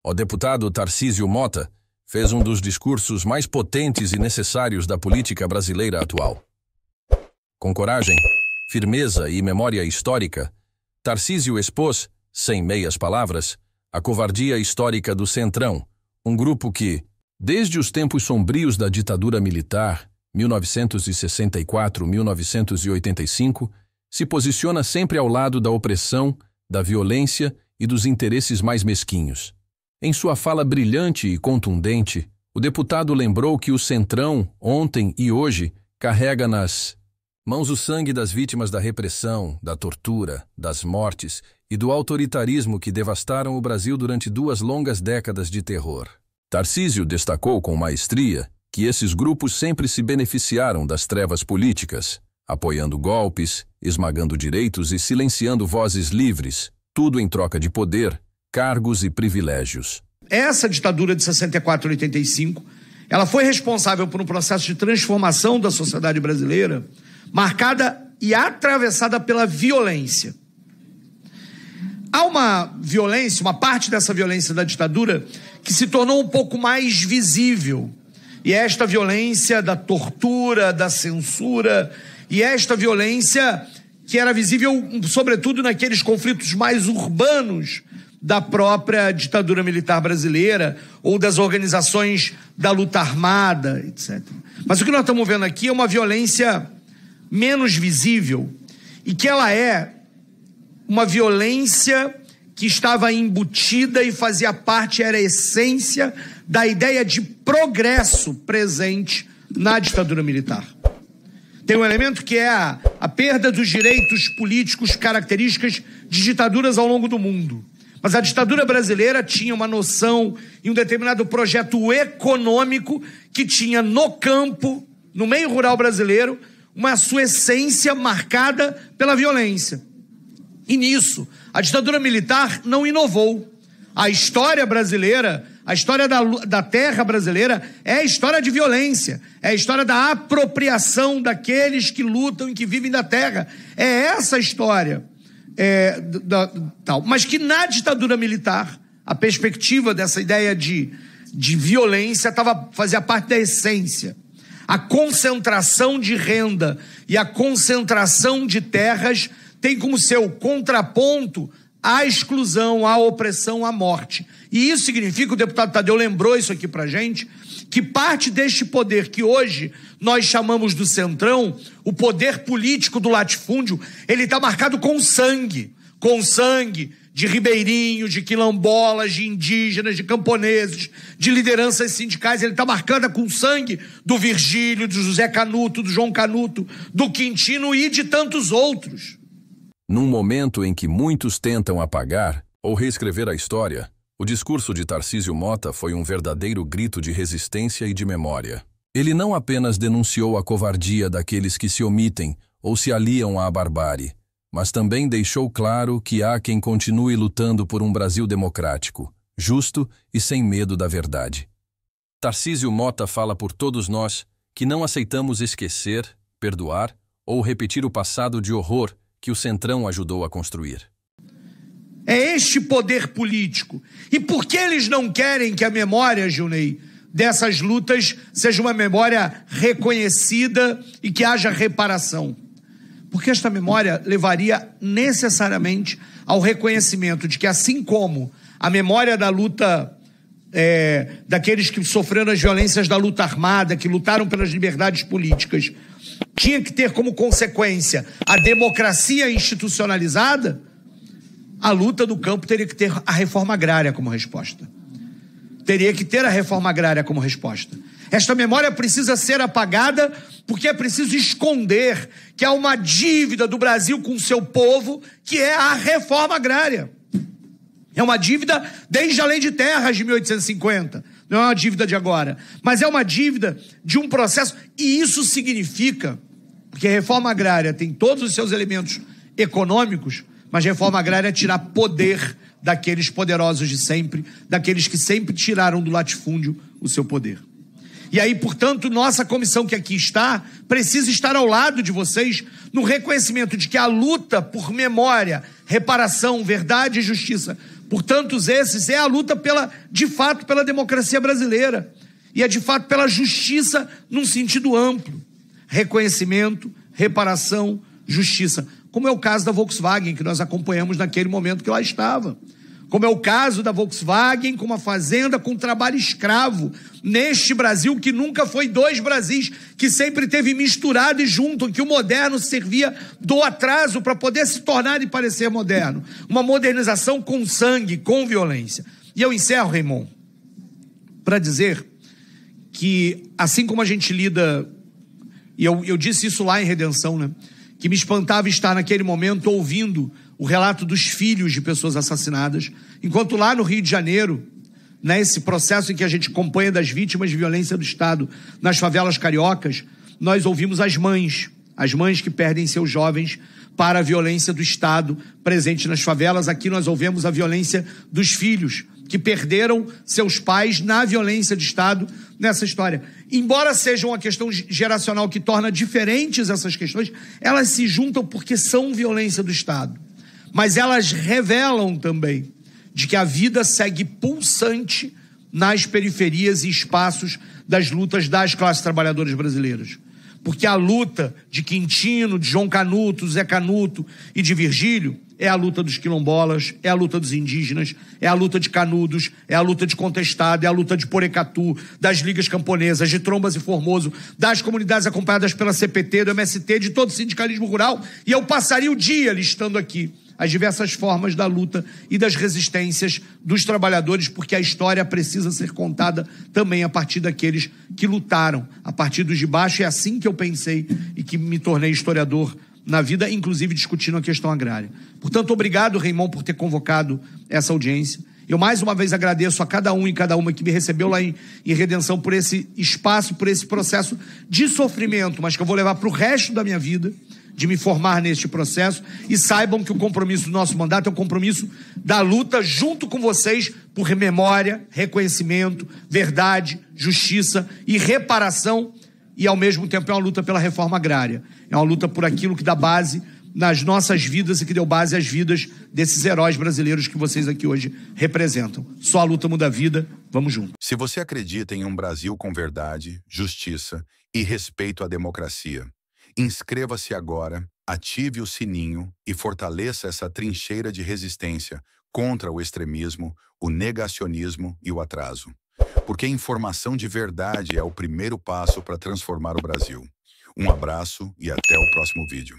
O deputado Tarcísio Mota fez um dos discursos mais potentes e necessários da política brasileira atual. Com coragem, firmeza e memória histórica, Tarcísio expôs, sem meias palavras, a covardia histórica do Centrão, um grupo que, desde os tempos sombrios da ditadura militar, 1964-1985, se posiciona sempre ao lado da opressão, da violência e dos interesses mais mesquinhos. Em sua fala brilhante e contundente, o deputado lembrou que o Centrão, ontem e hoje, carrega nas mãos o sangue das vítimas da repressão, da tortura, das mortes e do autoritarismo que devastaram o Brasil durante 2 longas décadas de terror. Tarcísio destacou com maestria que esses grupos sempre se beneficiaram das trevas políticas, apoiando golpes, esmagando direitos e silenciando vozes livres, tudo em troca de poder, cargos e privilégios. Essa ditadura de 64 a 85, ela foi responsável por um processo de transformação da sociedade brasileira, marcada e atravessada pela violência. Há uma violência, uma parte dessa violência da ditadura que se tornou um pouco mais visível. E é esta violência da tortura, da censura, e esta violência que era visível, sobretudo, naqueles conflitos mais urbanos da própria ditadura militar brasileira ou das organizações da luta armada, etc. Mas o que nós estamos vendo aqui é uma violência menos visível e que ela é uma violência que estava embutida e fazia parte, era a essência da ideia de progresso presente na ditadura militar. Tem um elemento que é a perda dos direitos políticos características de ditaduras ao longo do mundo. Mas a ditadura brasileira tinha uma noção e um determinado projeto econômico que tinha no campo, no meio rural brasileiro, uma sua essência marcada pela violência. E nisso, a ditadura militar não inovou. A história brasileira, a história da terra brasileira é a história de violência, é a história da apropriação daqueles que lutam e que vivem da terra. É essa a história. Mas que na ditadura militar, a perspectiva dessa ideia de violência fazia parte da essência. A concentração de renda e a concentração de terras tem como seu contraponto a exclusão, a opressão, a morte. E isso significa, o deputado Tadeu lembrou isso aqui pra gente, que parte deste poder que hoje nós chamamos do Centrão, o poder político do latifúndio, ele está marcado com sangue de ribeirinhos, de quilombolas, de indígenas, de camponeses, de lideranças sindicais. Ele está marcado com sangue do Virgílio, do José Canuto, do João Canuto, do Quintino e de tantos outros. Num momento em que muitos tentam apagar ou reescrever a história, o discurso de Tarcísio Mota foi um verdadeiro grito de resistência e de memória. Ele não apenas denunciou a covardia daqueles que se omitem ou se aliam à barbárie, mas também deixou claro que há quem continue lutando por um Brasil democrático, justo e sem medo da verdade. Tarcísio Mota fala por todos nós que não aceitamos esquecer, perdoar ou repetir o passado de horror que o Centrão ajudou a construir. É este poder político. E por que eles não querem que a memória, Gilney, dessas lutas seja uma memória reconhecida e que haja reparação? Porque esta memória levaria necessariamente ao reconhecimento de que, assim como a memória da luta daqueles que sofreram as violências da luta armada, que lutaram pelas liberdades políticas, tinha que ter como consequência a democracia institucionalizada, a luta do campo teria que ter a reforma agrária como resposta. Teria que ter a reforma agrária como resposta. Esta memória precisa ser apagada porque é preciso esconder que há uma dívida do Brasil com o seu povo, que é a reforma agrária. É uma dívida desde a Lei de Terras de 1850. Não é uma dívida de agora, mas é uma dívida de um processo. E isso significa, porque a reforma agrária tem todos os seus elementos econômicos, mas a reforma agrária é tirar poder daqueles poderosos de sempre, daqueles que sempre tiraram do latifúndio o seu poder. E aí, portanto, nossa comissão que aqui está, precisa estar ao lado de vocês no reconhecimento de que a luta por memória, reparação, verdade e justiça por tantos esses, é a luta de fato, pela democracia brasileira. E é de fato pela justiça num sentido amplo. Reconhecimento, reparação, justiça. Como é o caso da Volkswagen, que nós acompanhamos naquele momento que lá estava. Como é o caso da Volkswagen com uma fazenda com trabalho escravo, neste Brasil que nunca foi dois Brasis, que sempre teve misturado e junto, que o moderno servia do atraso para poder se tornar e parecer moderno. Uma modernização com sangue, com violência. E eu encerro, Raymond, para dizer que assim como a gente lida, e eu disse isso lá em Redenção, né? Que me espantava estar naquele momento ouvindo o relato dos filhos de pessoas assassinadas, enquanto lá no Rio de Janeiro, nesse processo em que a gente acompanha das vítimas de violência do Estado nas favelas cariocas, nós ouvimos as mães que perdem seus jovens para a violência do Estado presente nas favelas. Aqui nós ouvimos a violência dos filhos que perderam seus pais na violência de Estado nessa história. Embora seja uma questão geracional que torna diferentes essas questões, elas se juntam porque são violência do Estado. Mas elas revelam também de que a vida segue pulsante nas periferias e espaços das lutas das classes trabalhadoras brasileiras. Porque a luta de Quintino, de João Canuto, Zé Canuto e de Virgílio é a luta dos quilombolas, é a luta dos indígenas, é a luta de Canudos, é a luta de Contestado, é a luta de Porecatu, das ligas camponesas, de Trombas e Formoso, das comunidades acompanhadas pela CPT, do MST, de todo o sindicalismo rural. E eu passaria o dia listando aqui as diversas formas da luta e das resistências dos trabalhadores, porque a história precisa ser contada também a partir daqueles que lutaram, a partir dos de baixo. É assim que eu pensei e que me tornei historiador na vida, inclusive discutindo a questão agrária. Portanto, obrigado, Raymond, por ter convocado essa audiência. Eu mais uma vez agradeço a cada um e cada uma que me recebeu lá em Redenção por esse espaço, por esse processo de sofrimento, mas que eu vou levar para o resto da minha vida, de me formar neste processo. E saibam que o compromisso do nosso mandato é um compromisso da luta junto com vocês por memória, reconhecimento, verdade, justiça e reparação. E ao mesmo tempo é uma luta pela reforma agrária. É uma luta por aquilo que dá base nas nossas vidas e que deu base às vidas desses heróis brasileiros que vocês aqui hoje representam. Só a luta muda a vida. Vamos junto. Se você acredita em um Brasil com verdade, justiça e respeito à democracia, inscreva-se agora, ative o sininho e fortaleça essa trincheira de resistência contra o extremismo, o negacionismo e o atraso. Porque informação de verdade é o primeiro passo para transformar o Brasil. Um abraço e até o próximo vídeo.